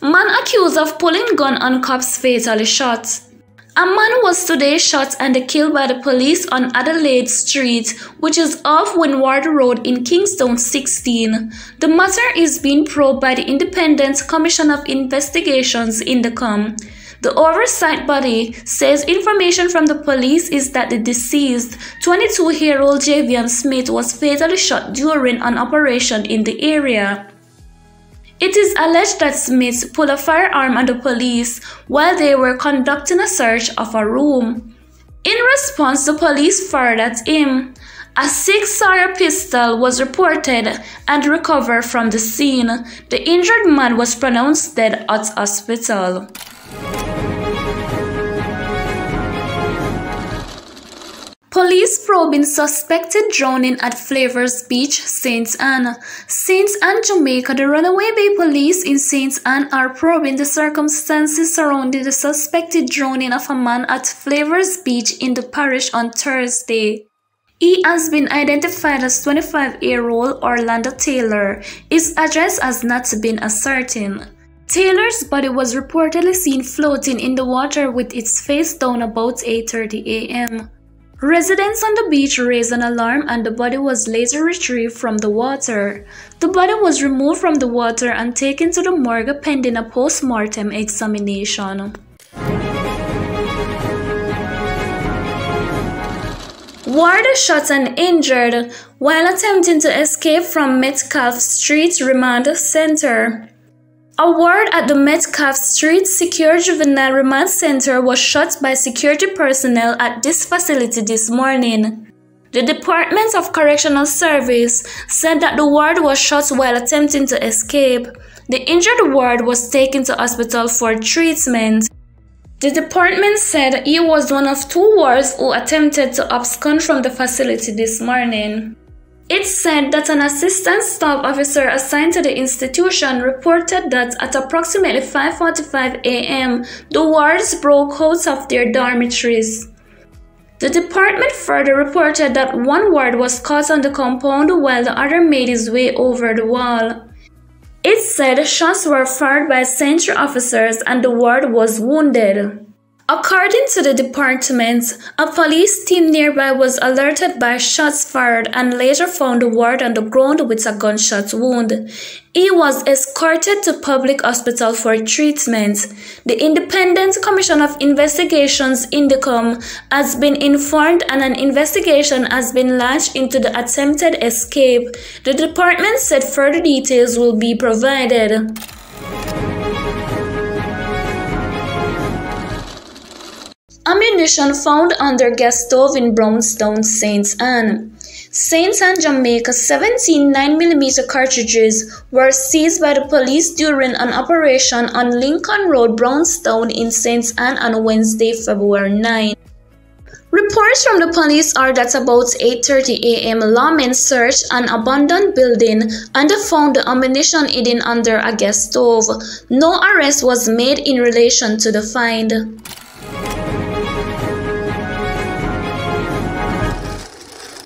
Man accused of pulling gun on cops fatally shot. A man was today shot and killed by the police on Adelaide Street, which is off Windward Road in Kingston 16. The matter is being probed by the Independent Commission of Investigations Indicom. The oversight body says information from the police is that the deceased, 22-year-old Javion Smith, was fatally shot during an operation in the area. It is alleged that Smith pulled a firearm on the police while they were conducting a search of a room. In response, the police fired at him. A 6-Sawyer pistol was reported and recovered from the scene. The injured man was pronounced dead at hospital. Police probing suspected drowning at Flavors Beach, St. Anne. St. Anne, Jamaica. The Runaway Bay Police in St. Anne are probing the circumstances surrounding the suspected drowning of a man at Flavors Beach in the parish on Thursday. He has been identified as 25-year-old Orlando Taylor. His address has not been ascertained. Taylor's body was reportedly seen floating in the water with its face down about 8:30 a.m. Residents on the beach raised an alarm and the body was later retrieved from the water. The body was removed from the water and taken to the morgue pending a post-mortem examination. Ward shot and injured while attempting to escape from Metcalf Street Remand Center. A ward at the Metcalf Street Secure Juvenile Remand Center was shot by security personnel at this facility this morning. The Department of Correctional Service said that the ward was shot while attempting to escape. The injured ward was taken to hospital for treatment. The department said he was one of 2 wards who attempted to abscond from the facility this morning. It said that an assistant staff officer assigned to the institution reported that at approximately 5:45 a.m., the wards broke out of their dormitories. The department further reported that one ward was caught on the compound while the other made his way over the wall. It said shots were fired by sentry officers and the ward was wounded. According to the department, a police team nearby was alerted by shots fired and later found the ward on the ground with a gunshot wound. He was escorted to public hospital for treatment. The Independent Commission of Investigations Indicom has been informed and an investigation has been launched into the attempted escape. The department said further details will be provided. Ammunition found under gas stove in Brownstown, St. Anne. St. Anne, Jamaica. 17 9mm cartridges were seized by the police during an operation on Lincoln Road, Brownstown in St. Anne on Wednesday, February 9. Reports from the police are that about 8:30 a.m. lawmen searched an abandoned building and found the ammunition hidden under a gas stove. No arrest was made in relation to the find.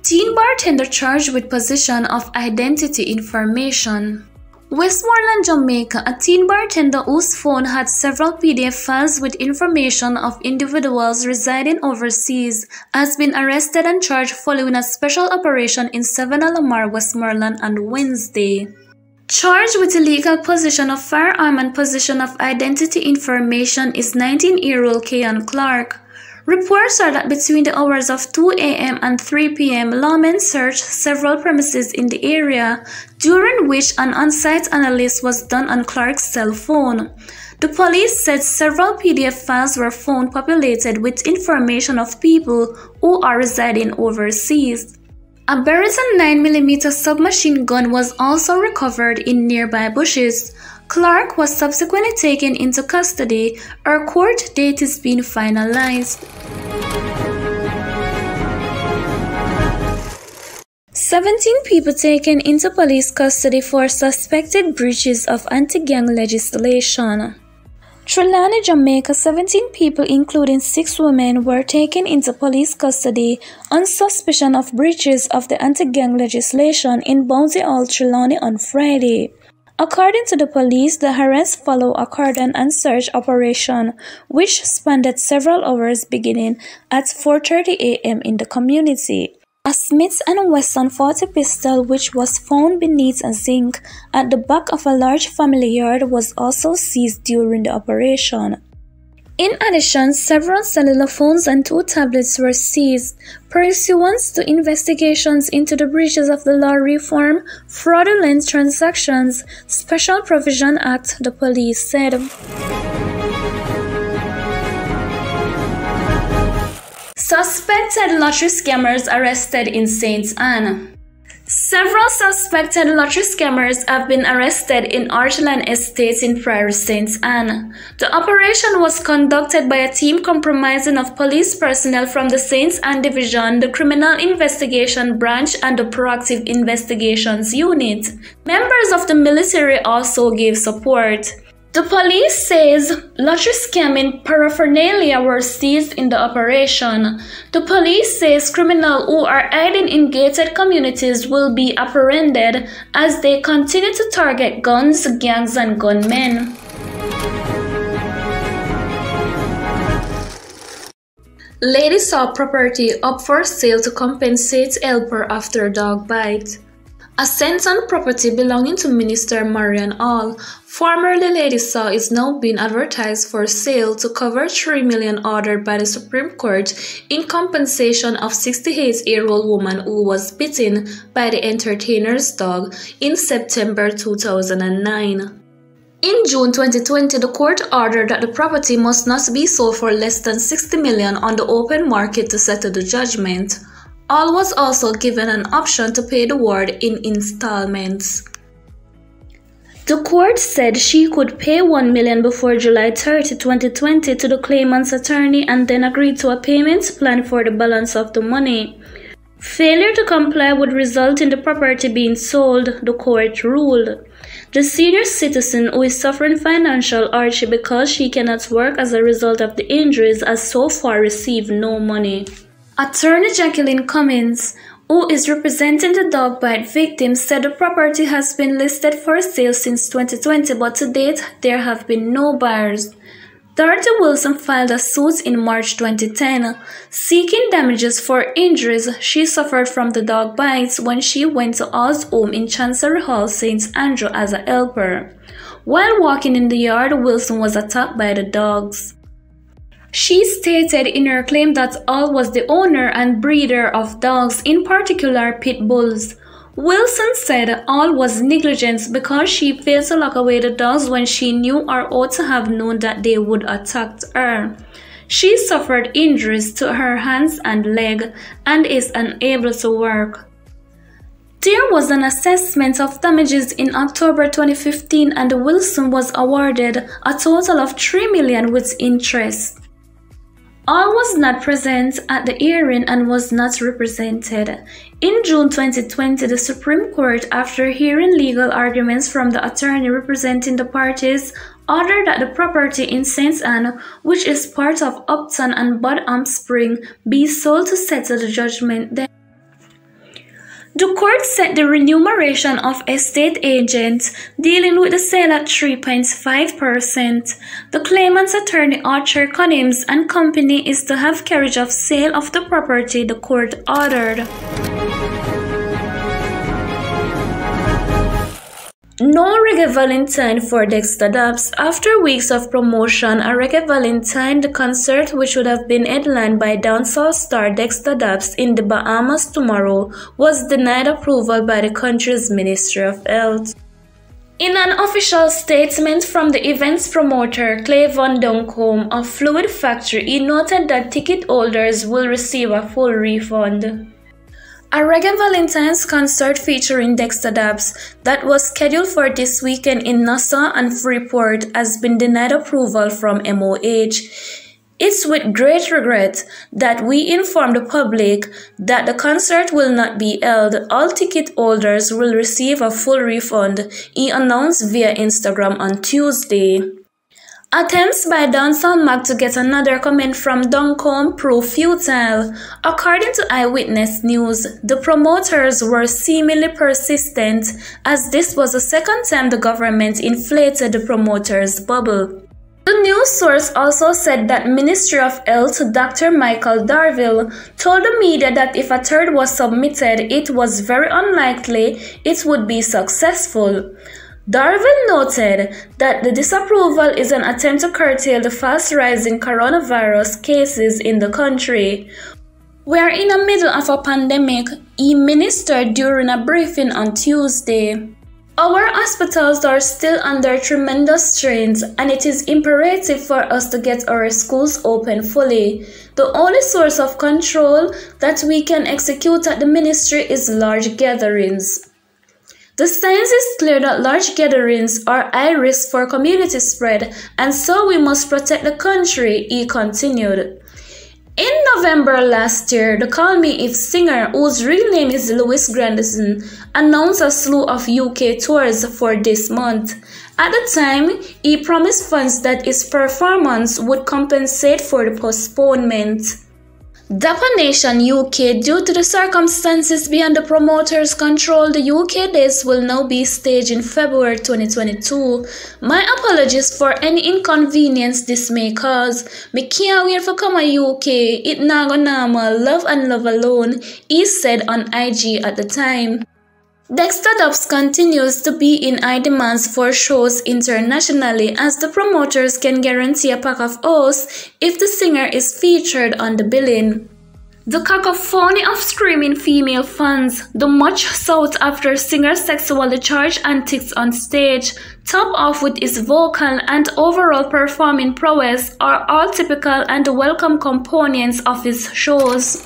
Teen bartender charged with possession of identity information. Westmoreland, Jamaica. A teen bartender whose phone had several PDF files with information of individuals residing overseas has been arrested and charged following a special operation in Savannah-Lamar, Westmoreland on Wednesday. Charged with illegal possession of firearm and possession of identity information is 19-year-old Keon Clark. Reports are that between the hours of 2 a.m. and 3 p.m., lawmen searched several premises in the area, during which an on-site analysis was done on Clark's cell phone. The police said several PDF files were found populated with information of people who are residing overseas. A Beretta 9mm submachine gun was also recovered in nearby bushes. Clark was subsequently taken into custody. Her court date is being finalized. 17 people taken into police custody for suspected breaches of anti-gang legislation. Trelawny, Jamaica. 17 people, including 6 women, were taken into police custody on suspicion of breaches of the anti-gang legislation in Bounty Hall, Trelawny on Friday. According to the police, the arrest followed a cordon and search operation, which spanned several hours beginning at 4:30 a.m. in the community. A Smith & Wesson .40 pistol, which was found beneath a zinc at the back of a large family yard, was also seized during the operation. In addition, several cellular phones and 2 tablets were seized, pursuant to investigations into the breaches of the Law Reform Fraudulent Transactions Special Provision Act, the police said. Suspected lottery scammers arrested in St. Anne. Several suspected lottery scammers have been arrested in Orchland Estates in Prairie St. Anne. The operation was conducted by a team comprising of police personnel from the St. Anne Division, the Criminal Investigation Branch, and the Proactive Investigations Unit. Members of the military also gave support. The police says lottery scamming paraphernalia were seized in the operation. The police says criminals who are hiding in gated communities will be apprehended as they continue to target guns, gangs, and gunmen. Lady saw property up for sale to compensate helper after dog bite. A Senton property belonging to Minister Marian Hall, formerly Lady Saw, is now being advertised for sale to cover $3 million ordered by the Supreme Court in compensation of 68-year-old woman who was bitten by the entertainer's dog in September 2009. In June 2020, the court ordered that the property must not be sold for less than $60 million on the open market to settle the judgment. Hall was also given an option to pay the ward in installments. The court said she could pay $1 million before July 30, 2020 to the claimant's attorney and then agreed to a payment plan for the balance of the money. Failure to comply would result in the property being sold, the court ruled. The senior citizen, who is suffering financial hardship because she cannot work as a result of the injuries, has so far received no money. Attorney Jacqueline Cummins, who is representing the dog bite victims, said the property has been listed for sale since 2020, but to date there have been no buyers. Dorothy Wilson filed a suit in March 2010, seeking damages for injuries she suffered from the dog bites when she went to Hall's home in Chancery Hall, St. Andrew as a helper. While walking in the yard, Wilson was attacked by the dogs. She stated in her claim that Hall was the owner and breeder of dogs, in particular pit bulls. Wilson said Hall was negligent because she failed to lock away the dogs when she knew or ought to have known that they would attack her. She suffered injuries to her hands and leg and is unable to work. There was an assessment of damages in October 2015 and Wilson was awarded a total of $3 million with interest. Hall was not present at the hearing and was not represented. In June 2020, the Supreme Court, after hearing legal arguments from the attorney representing the parties, ordered that the property in St. Anne, which is part of Upton and Bad Amp Spring, be sold to settle the judgment. The court set the remuneration of estate agents dealing with the sale at 3.5%. The claimant's attorney Archer Connings and Company is to have carriage of sale of the property, the court ordered. No Reggae Valentine for Dexta Daps. After weeks of promotion, a Reggae Valentine, the concert which would have been headlined by dancehall star Dexta Daps in the Bahamas tomorrow, was denied approval by the country's Ministry of Health. In an official statement from the event's promoter, Clay Van Duncombe of Fluid Factory, he noted that ticket holders will receive a full refund. A Reggae Valentine's concert featuring Dexta Daps that was scheduled for this weekend in Nassau and Freeport has been denied approval from MOH. It's with great regret that we inform the public that the concert will not be held. All ticket holders will receive a full refund, he announced via Instagram on Tuesday. Attempts by Dancehall Mag to get another comment from Duncombe proved futile. According to Eyewitness News, the promoters were seemingly persistent, as this was the second time the government inflated the promoters' bubble. The news source also said that Ministry of Health Dr. Michael Darville told the media that if a third was submitted, it was very unlikely it would be successful. Darville noted that the disapproval is an attempt to curtail the fast rising coronavirus cases in the country. We are in the middle of a pandemic, he ministered during a briefing on Tuesday. Our hospitals are still under tremendous strains, and it is imperative for us to get our schools open fully. The only source of control that we can execute at the ministry is large gatherings. The science is clear that large gatherings are high risk for community spread, and so we must protect the country, he continued. In November last year, the Call Me If singer, whose real name is Lewis Grandison, announced a slew of UK tours for this month. At the time, he promised funds that his performance would compensate for the postponement. Dapper Nation UK, due to the circumstances beyond the promoter's control, the UK dates will now be staged in February 2022. My apologies for any inconvenience this may cause. Me can't wait for come to UK. It na go normal, love and love alone, he said on IG at the time. Dexter Dubs continues to be in high demands for shows internationally, as the promoters can guarantee a pack of hosts if the singer is featured on the billing. The cacophony of screaming female fans, the much sought after singer's sexually charged antics on stage, top off with his vocal and overall performing prowess, are all typical and welcome components of his shows.